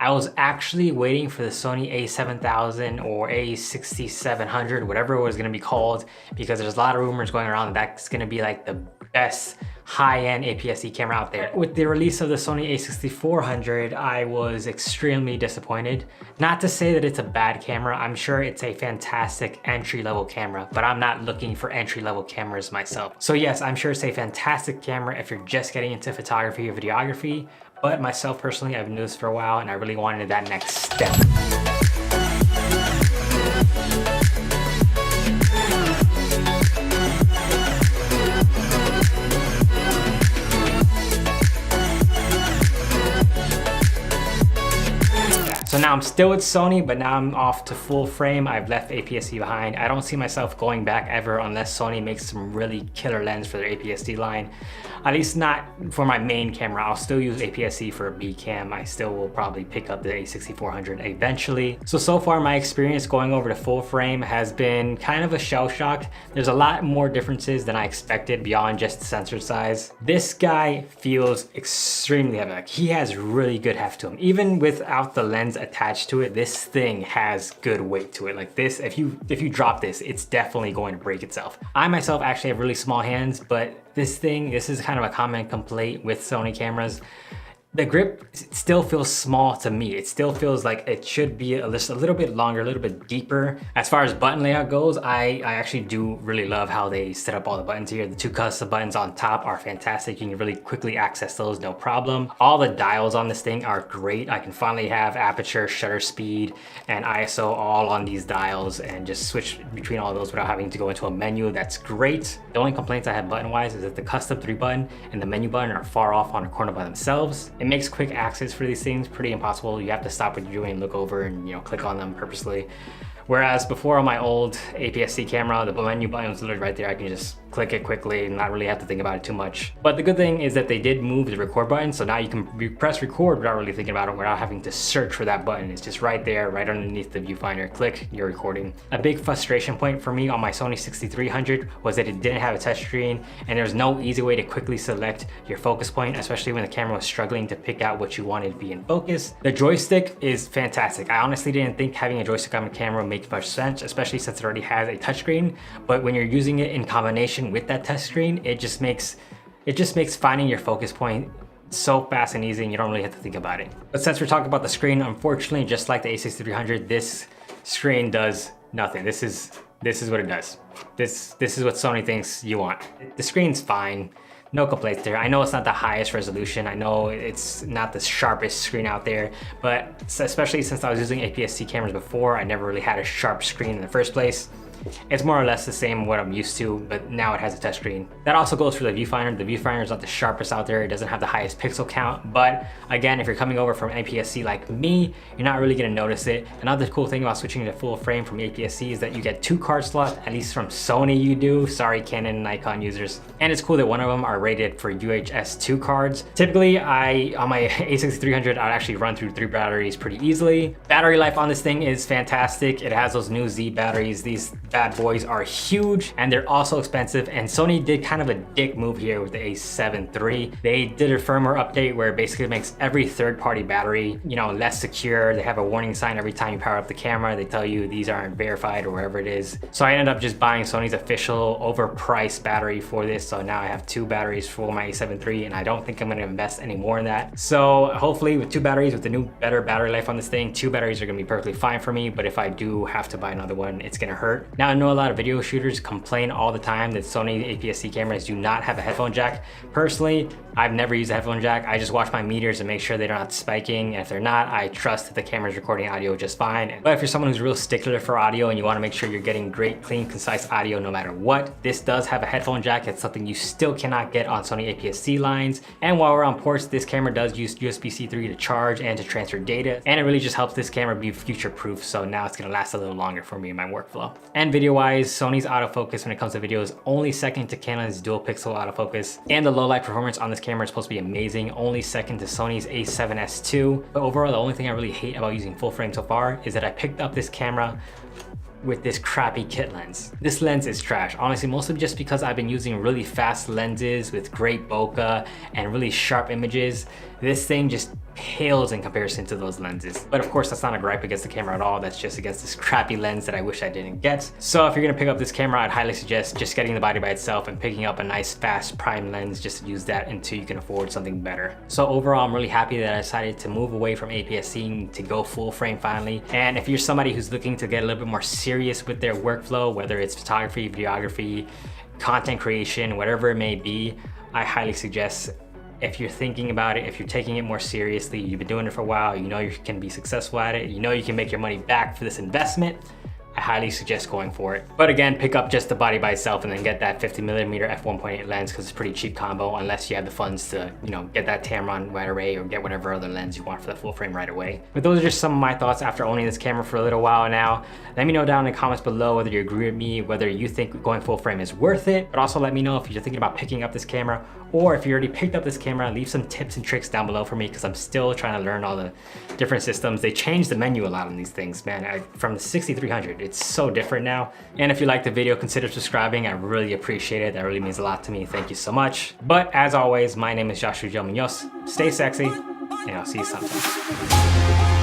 I was actually waiting for the Sony a7000 or a6700, whatever it was gonna be called, because there's a lot of rumors going around that's gonna be like the best high-end APS-C camera out there. With the release of the Sony a6400, I was extremely disappointed. Not to say that it's a bad camera, I'm sure it's a fantastic entry-level camera, but I'm not looking for entry-level cameras myself. So yes, I'm sure it's a fantastic camera if you're just getting into photography or videography, but myself personally, I've been doing this for a while and I really wanted that next step. So now I'm still with Sony, but now I'm off to full frame. I've left APS-C behind. I don't see myself going back ever unless Sony makes some really killer lens for their APS-C line. At least not for my main camera. I'll still use APS-C for a B cam. I still will probably pick up the a6400 eventually. So far my experience going over to full frame has been kind of a shell shock. There's a lot more differences than I expected beyond just the sensor size. This guy feels extremely heavy. Like, he has really good heft to him. Even without the lens attached to it, this thing has good weight to it. Like this, if you drop this, it's definitely going to break itself. I myself actually have really small hands, but this is kind of a common complaint with Sony cameras. The grip still feels small to me. It still feels like it should be a little bit longer, a little bit deeper. As far as button layout goes, I actually do really love how they set up all the buttons here. The two custom buttons on top are fantastic. You can really quickly access those, no problem. All the dials on this thing are great. I can finally have aperture, shutter speed, and ISO all on these dials and just switch between all those without having to go into a menu. That's great. The only complaints I have button-wise is that the custom 3 button and the menu button are far off on a corner by themselves. It makes quick access for these things pretty impossible. You have to stop what you're doing, look over, and click on them purposely. Whereas before on my old APS-C camera, the menu button was literally right there. I can just click it quickly and not really have to think about it too much. But the good thing is that they did move the record button, so now you can press record without really thinking about it, without having to search for that button. It's just right there, right underneath the viewfinder. Click, you're recording. A big frustration point for me on my Sony 6300 was that it didn't have a touchscreen, and there's no easy way to quickly select your focus point, especially when the camera was struggling to pick out what you wanted to be in focus. The joystick is fantastic. I honestly didn't think having a joystick on the camera makes much sense, especially since it already has a touchscreen, but when you're using it in combination with that touchscreen, it just makes finding your focus point so fast and easy, and you don't really have to think about it. But since we're talking about the screen, unfortunately, just like the a6300, this screen does nothing. This is what it does. This is what Sony thinks you want. The screen's fine. No complaints there. I know it's not the highest resolution. I know it's not the sharpest screen out there, but especially since I was using APS-C cameras before, I never really had a sharp screen in the first place. It's more or less the same what I'm used to, but now it has a touchscreen. That also goes for the viewfinder. The viewfinder is not the sharpest out there. It doesn't have the highest pixel count, but again, if you're coming over from APS-C like me, you're not really gonna notice it. Another cool thing about switching to full frame from APS-C is that you get 2 card slots, at least from Sony you do. Sorry, Canon and Nikon users. And it's cool that one of them are rated for UHS 2 cards. Typically, on my a6300, I'd actually run through 3 batteries pretty easily. Battery life on this thing is fantastic. It has those new Z batteries. These bad boys are huge and they're also expensive, and Sony did kind of a dick move here with the a7 III. They did a firmware update where it basically makes every third-party battery, less secure. They have a warning sign every time you power up the camera. They tell you these aren't verified or whatever it is. So I ended up just buying Sony's official overpriced battery for this. So now I have 2 batteries for my a7 III, and I don't think I'm gonna invest any more in that. So hopefully with 2 batteries, with the new better battery life on this thing, 2 batteries are gonna be perfectly fine for me. But if I do have to buy another one, it's gonna hurt. Now I know a lot of video shooters complain all the time that Sony APS-C cameras do not have a headphone jack. Personally, I've never used a headphone jack. I just watch my meters and make sure they're not spiking. And if they're not, I trust that the camera's recording audio just fine. But if you're someone who's a real stickler for audio and you wanna make sure you're getting great, clean, concise audio no matter what, this does have a headphone jack. It's something you still cannot get on Sony APS-C lines. And while we're on ports, this camera does use USB-C 3 to charge and to transfer data. And it really just helps this camera be future-proof. So now it's gonna last a little longer for me in my workflow. And video-wise, Sony's autofocus when it comes to video is only second to Canon's dual pixel autofocus. And the low light performance on this camera is supposed to be amazing, only second to Sony's a7S II. But overall, the only thing I really hate about using full frame so far is that I picked up this camera with this crappy kit lens. This lens is trash, honestly, mostly just because I've been using really fast lenses with great bokeh and really sharp images. This thing just pales in comparison to those lenses. But of course, that's not a gripe against the camera at all. That's just against this crappy lens that I wish I didn't get. So if you're gonna pick up this camera, I'd highly suggest just getting the body by itself and picking up a nice fast prime lens just to use that until you can afford something better. So overall, I'm really happy that I decided to move away from APS-C to go full frame finally. And if you're somebody who's looking to get a little bit more serious with their workflow, whether it's photography, videography, content creation, whatever it may be, I highly suggest, if you're thinking about it, if you're taking it more seriously, you've been doing it for a while, you know you can be successful at it, you know you can make your money back for this investment, I highly suggest going for it. But again, pick up just the body by itself and then get that 50mm f1.8 lens because it's a pretty cheap combo unless you have the funds to, you know, get that Tamron wide array or get whatever other lens you want for the full frame right away. But those are just some of my thoughts after owning this camera for a little while now. Let me know down in the comments below whether you agree with me, whether you think going full frame is worth it, but also let me know if you're thinking about picking up this camera, or if you already picked up this camera, leave some tips and tricks down below for me because I'm still trying to learn all the different systems. They changed the menu a lot on these things, man. From the 6300, it's so different now. And if you liked the video, consider subscribing. I really appreciate it. That really means a lot to me. Thank you so much. But as always, my name is Joshua Munoz. Stay sexy, and I'll see you sometime.